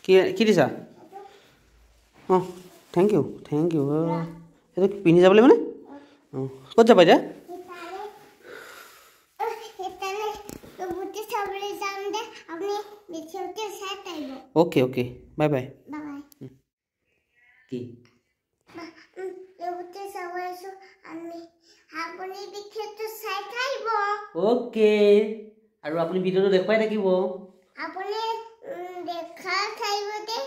কি দিছা অঁ থেংক ইউ এইটো পিন্ধি যাবলৈ মানে অঁ ক'ত যাবা এতিয়া ओके ओके बाय बाय की ओके আৰু আপুনি ভিডিওটো দেখুৱাই থাকিব আপুনি দেখা থাকিব দে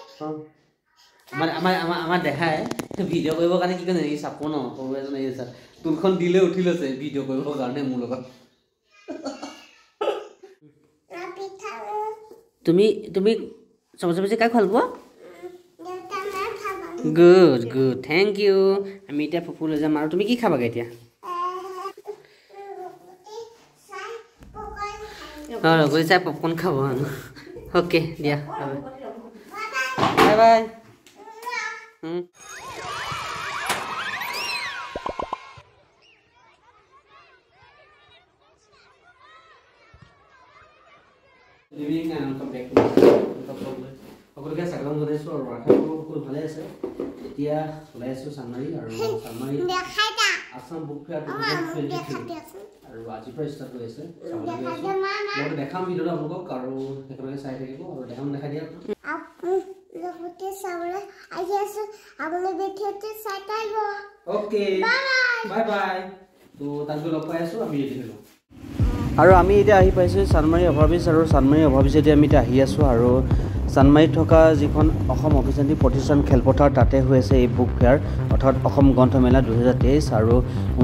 আমাৰ দেখায় ভিডিও কৰিবৰ কাৰণে কি কৰে এই চাপো ন সৰু এজন এই স্যাৰ তুলখন দিলে উঠি লৈছে ভিডিও কৰিবৰ কাৰণে মোৰ লগত তুমি সমস্যা বেছি কাক ভাল পোৱা গুড গুড থ্যাংক ইউ আমি এতিয়া ফুফুলৈ যাম আৰু তুমি কি খাবাগে এতিয়া অঁ গৈ চাই পপকৰ্ণ খাব অ'কে দিয়া bye bye Living and come back to সকলোকে স্বাগতম জনাইছোঁ আৰু আশা কৰোঁ সকলো ভালে আছে এতিয়া ওলাই আছোঁ চানমাৰী আৰু চানমাৰী আছাম বুক ফেয়াৰ 2023 আৰু আজিৰ পৰা ষ্টাৰ্ট হৈ আছে মই দেখাম ভিডিঅ'টো আপোনালোকক আৰু একেলগে চাই থাকিব আৰু দেখাই দিয়া অ'কে বাই বাই তো তাক লগ পাই আছোঁ আমি ৰেডি হ'লোঁ আৰু আমি এতিয়া আহি পাইছোঁ চানমাৰী অভাৰব্ৰিজ আৰু চানমাৰী অভাৰব্ৰিজেদি আমি এতিয়া আহি আছোঁ আৰু চানমাৰীত থকা যিখন অসম অভিযান্ত্ৰিক প্ৰতিষ্ঠান খেলপথাৰ তাতে হৈ আছে এই বুক ফেয়াৰ অৰ্থাৎ অসম গ্ৰন্থমেলা 2023 আৰু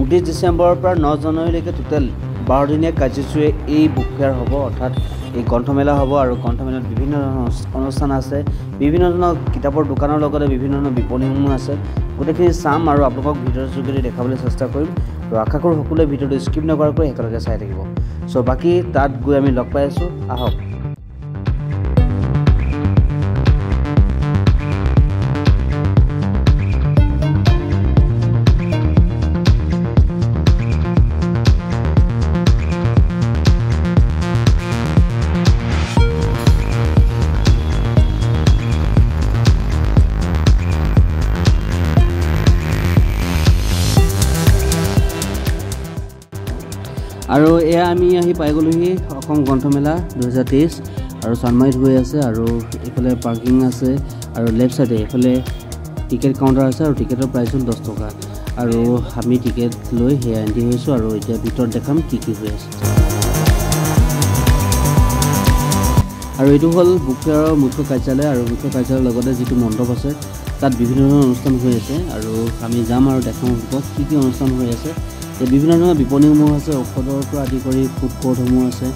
29 ডিচেম্বৰৰ পৰা 9 জানুৱাৰীলৈকে টোটেল 12 দিনীয়া কাৰ্যসূচীৰে এই বুক ফেয়াৰ হ'ব অৰ্থাৎ এই গ্ৰন্থমেলা হ'ব আৰু গ্ৰন্থমেলাত বিভিন্ন ধৰণৰ অনুষ্ঠান আছে বিভিন্ন ধৰণৰ কিতাপৰ দোকানৰ লগতে বিভিন্ন ধৰণৰ বিপণীসমূহ আছে গোটেইখিনি চাম আৰু আপোনালোকক ভিডিঅ'ৰ যোগেদি দেখাবলৈ চেষ্টা কৰিম আৰু আশা কৰোঁ সকলোৱে ভিডিঅ'টো স্কিপ নকৰাকৈ একেলগে চাই থাকিব চ' বাকী তাত গৈ আমি লগ পাই আছোঁ আহক আৰু এয়া আমি আহি পাই গ'লোহি অসম গ্ৰন্থমেলা 2023 আৰু চানমাৰীত হৈ আছে আৰু এইফালে পাৰ্কিং আছে আৰু লেফ্ট চাইডে এইফালে টিকেট কাউণ্টাৰ আছে আৰু টিকেটৰ প্ৰাইচ হ'ল 10 টকা আৰু আমি টিকেট লৈ সেয়া এণ্ট্ৰি হৈছোঁ আৰু এতিয়া ভিতৰত দেখাম কি হৈ আছে আৰু এইটো হ'ল বুক ফেয়াৰৰ মুখ্য কাৰ্যালয় আৰু মুখ্য কাৰ্যালয়ৰ লগতে যিটো মণ্ডপ আছে তাত বিভিন্ন ধৰণৰ অনুষ্ঠান হৈ আছে আৰু আমি যাম আৰু দেখাম কি অনুষ্ঠান হৈ আছে বিভিন্ন ধৰণৰ বিপণীসমূহ আছে ঔষধৰ পৰা আদি কৰি ফুড কোৰ্টসমূহ আছে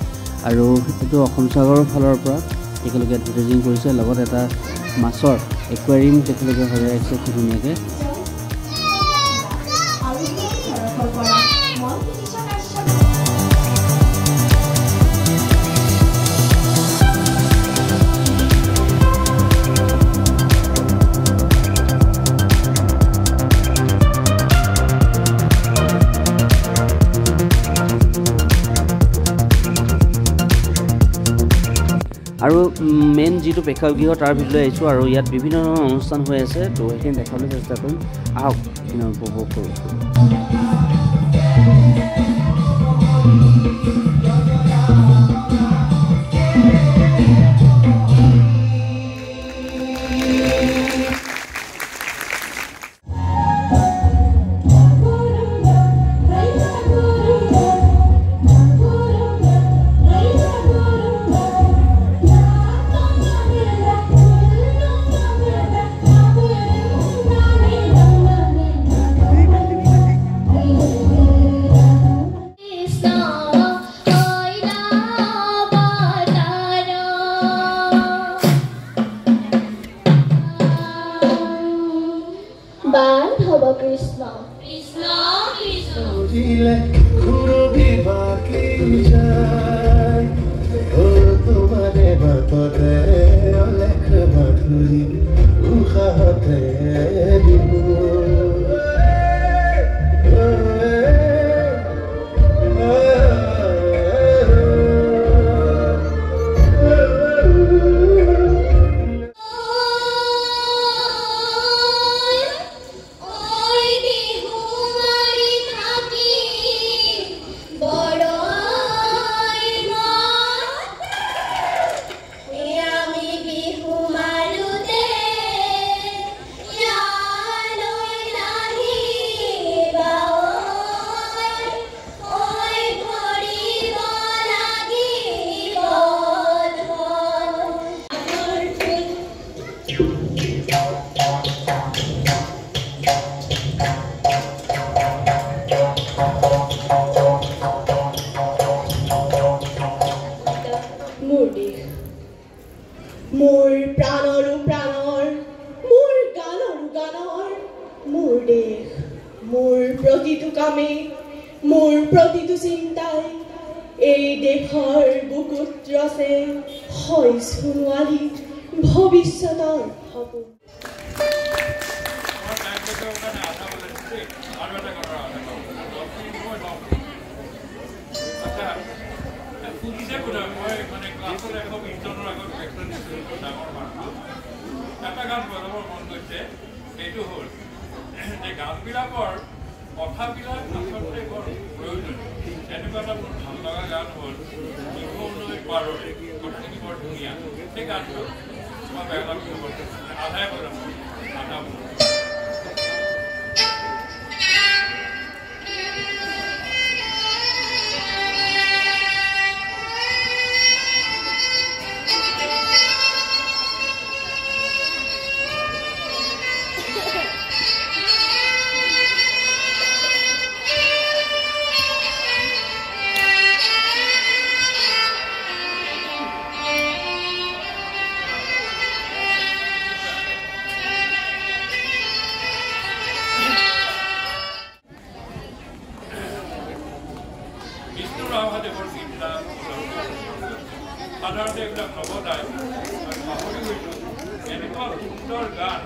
আৰু এইটো অসম চৰকাৰৰ ফালৰ পৰা একেলগে এডভাৰটাইজিং কৰিছে লগত এটা মাছৰ একুৱাৰিয়াম তেখেতলোকে সজাই ৰাখিছে খুব ধুনীয়াকৈ আৰু মেইন যিটো প্ৰেক্ষাগৃহ তাৰ ভিতৰলৈ আহিছোঁ আৰু ইয়াত বিভিন্ন ধৰণৰ অনুষ্ঠান হৈ আছে তো সেইখিনি দেখাবলৈ চেষ্টা কৰিম আহক উপভোগ কৰোঁ প্ৰাণৰো প্ৰাণৰ মোৰ গানৰো গানৰ মোৰ দেশ মোৰ প্ৰতিটো কামে মোৰ প্ৰতিটো চিন্তাই এই দেশৰ বুকুত ৰচে হয় সোণোৱালী ভৱিষ্যতৰ সপোন এটা গান বজাবৰ মন গৈছে এইটো হ'ল যে গানবিলাকৰ কথাবিলাক আচলতে বৰ প্ৰয়োজনীয় এনেকুৱা এটা মোৰ ভাল লগা গান হ'ল দীঘলৈ পাৰৰে কথাখিনি বৰ ধুনীয়া সেই গানটো মই বেয়া লাগিব আধাই বজাম আধা সাধাৰণতে এইবিলাক নবদায় আৰু পাহৰি গৈছোঁ এনেকুৱা সুন্দৰ গান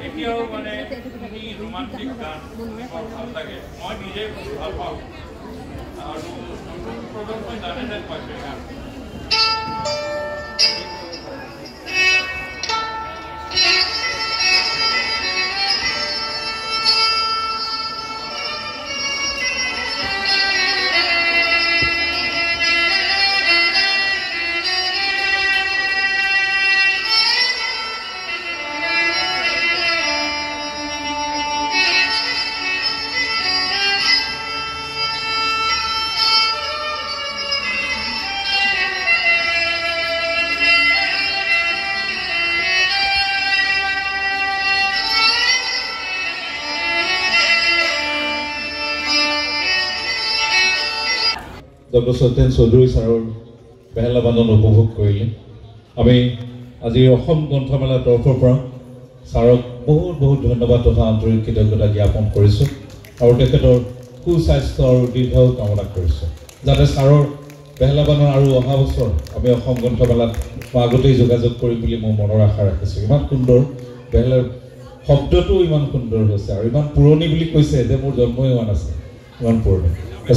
এতিয়াও মানে শুনি ৰোমান্টিক গান বৰ ভাল লাগে মই নিজে ভাল পাওঁ আৰু নতুন প্ৰজন্মই জানে যেন পাইছোঁ গান ডক্টৰ সত্যেন চৌধুৰী ছাৰৰ বেহেলা বাদন উপভোগ কৰিলে আমি আজি অসম গ্ৰন্থমেলাৰ তৰফৰ পৰা ছাৰক বহুত বহুত ধন্যবাদ তথা আন্তৰিক কৃতজ্ঞতা জ্ঞাপন কৰিছোঁ আৰু তেখেতৰ সুস্বাস্থ্য আৰু দীৰ্ঘায়ু কামনা কৰিছোঁ যাতে ছাৰৰ বেহেলা বাদন আৰু অহা বছৰ আমি অসম গ্ৰন্থমেলাত আগতেই যোগাযোগ কৰিম বুলি মই মনৰ আশা ৰাখিছোঁ ইমান সুন্দৰ বেহেলাৰ শব্দটো ইমান সুন্দৰ হৈছে আৰু ইমান পুৰণি বুলি কৈছে যে মোৰ জন্মই হোৱা নাছিল ইমান পুৰণি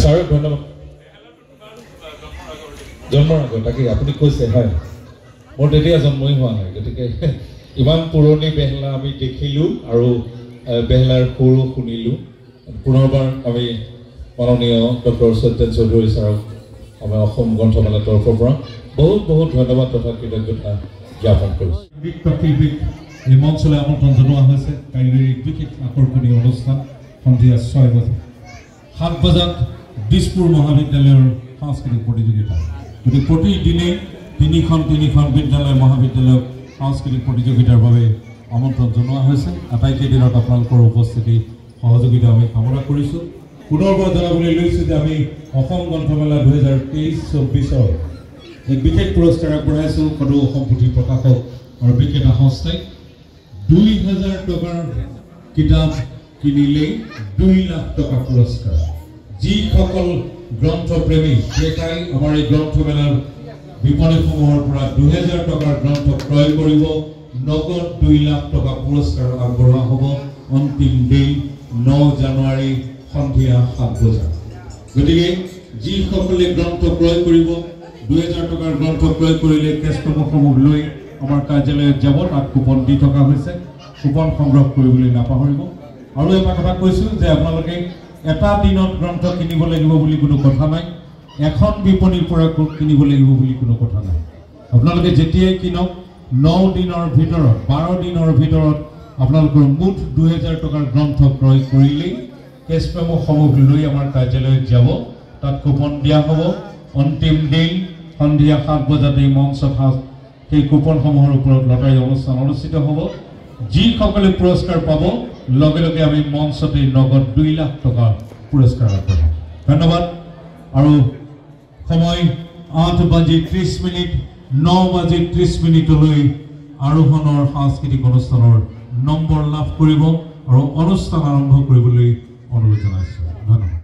ছাৰক ধন্যবাদ জন্মৰ আগত তাকে আপুনি কৈছে হয় মোৰ তেতিয়া জন্মই হোৱা নাই গতিকে ইমান পুৰণি বেহেলা আমি দেখিলোঁ আৰু বেহেলাৰ সুৰো শুনিলোঁ পুনৰবাৰ আমি মাননীয় ডক্টৰ সত্যেন চৌধুৰী ছাৰক আমাৰ অসম গ্ৰন্থমেলাৰ তৰফৰ পৰা বহুত বহুত ধন্যবাদ তথা কৃতজ্ঞতা জ্ঞাপন কৰিছোঁ শিল্পীক এই মঞ্চলৈ আমন্ত্ৰণ জনোৱা হৈছে কাইলৈ বিশেষ আকৰ্ষণীয় অনুষ্ঠান সন্ধিয়া 6 বজাত 7 বজাত দিছপুৰ মহাবিদ্যালয়ৰ সাংস্কৃতিক প্ৰতিযোগিতা গতিকে প্ৰতিদিনে তিনিখন বিদ্যালয় মহাবিদ্যালয়ক সাংস্কৃতিক প্ৰতিযোগিতাৰ বাবে আমন্ত্ৰণ জনোৱা হৈছে আটাইকেইদিনত আপোনালোকৰ উপস্থিতি সহযোগিতা আমি কামনা কৰিছোঁ পুনৰবাৰ জনাবলৈ লৈছোঁ যে আমি অসম গ্ৰন্থমেলা 2023-24 এক বিশেষ পুৰস্কাৰ আগবঢ়াইছোঁ সদৌ অসম পুথি প্ৰকাশক আৰু বিক্ৰেতা সংস্থাই 2000 টকাৰ কিতাপ কিনিলেই 2 লাখ টকা পুৰস্কাৰ যিসকল গ্ৰন্থপ্ৰেমী ক্ৰেতাই আমাৰ এই গ্ৰন্থমেলাৰ বিপণীসমূহৰ পৰা 2000 টকাৰ গ্ৰন্থ ক্ৰয় কৰিব নগদ 2 লাখ টকা পুৰস্কাৰ আগবঢ়োৱা হ'ব অন্তিম দিন 9 জানুৱাৰী সন্ধিয়া 7 বজাত গতিকে যিসকলে গ্ৰন্থ ক্ৰয় কৰিব 2000 টকাৰ গ্ৰন্থ ক্ৰয় কৰিলে কেষ্টমসমূহ লৈ আমাৰ কাৰ্যালয়ত যাব তাত কুপন দি থকা হৈছে কুপন সংগ্ৰহ কৰিবলৈ নাপাহৰিব আৰু এটা কথা কৈছোঁ যে আপোনালোকে এটা দিনত গ্ৰন্থ কিনিব লাগিব বুলি কোনো কথা নাই এখন বিপণীৰ পৰা কিনিব লাগিব বুলি কোনো কথা নাই আপোনালোকে যেতিয়াই কিনক 9 দিনৰ ভিতৰত 12 দিনৰ ভিতৰত আপোনালোকৰ মুঠ 2000 টকাৰ গ্ৰন্থ ক্ৰয় কৰিলেই কেষ্টমসমূহ লৈ আমাৰ কাৰ্যালয়ত যাব তাত কুপন দিয়া হ'ব অন্তিম দিন সন্ধিয়া 7 বজাত এই মঞ্চত সেই কুপনসমূহৰ ওপৰত লটাৰী অনুষ্ঠান অনুষ্ঠিত হ'ব যিসকলে পুৰস্কাৰ পাব লগে লগে আমি মঞ্চতে নগদ 2 লাখ টকা পুৰস্কাৰ আগবঢ়াম ধন্যবাদ আৰু সময় 8:30 9:30 আৰোহণৰ সাংস্কৃতিক অনুষ্ঠানৰ নম্বৰ লাভ কৰিব আৰু অনুষ্ঠান আৰম্ভ কৰিবলৈ অনুৰোধ জনাইছোঁ। ধন্যবাদ।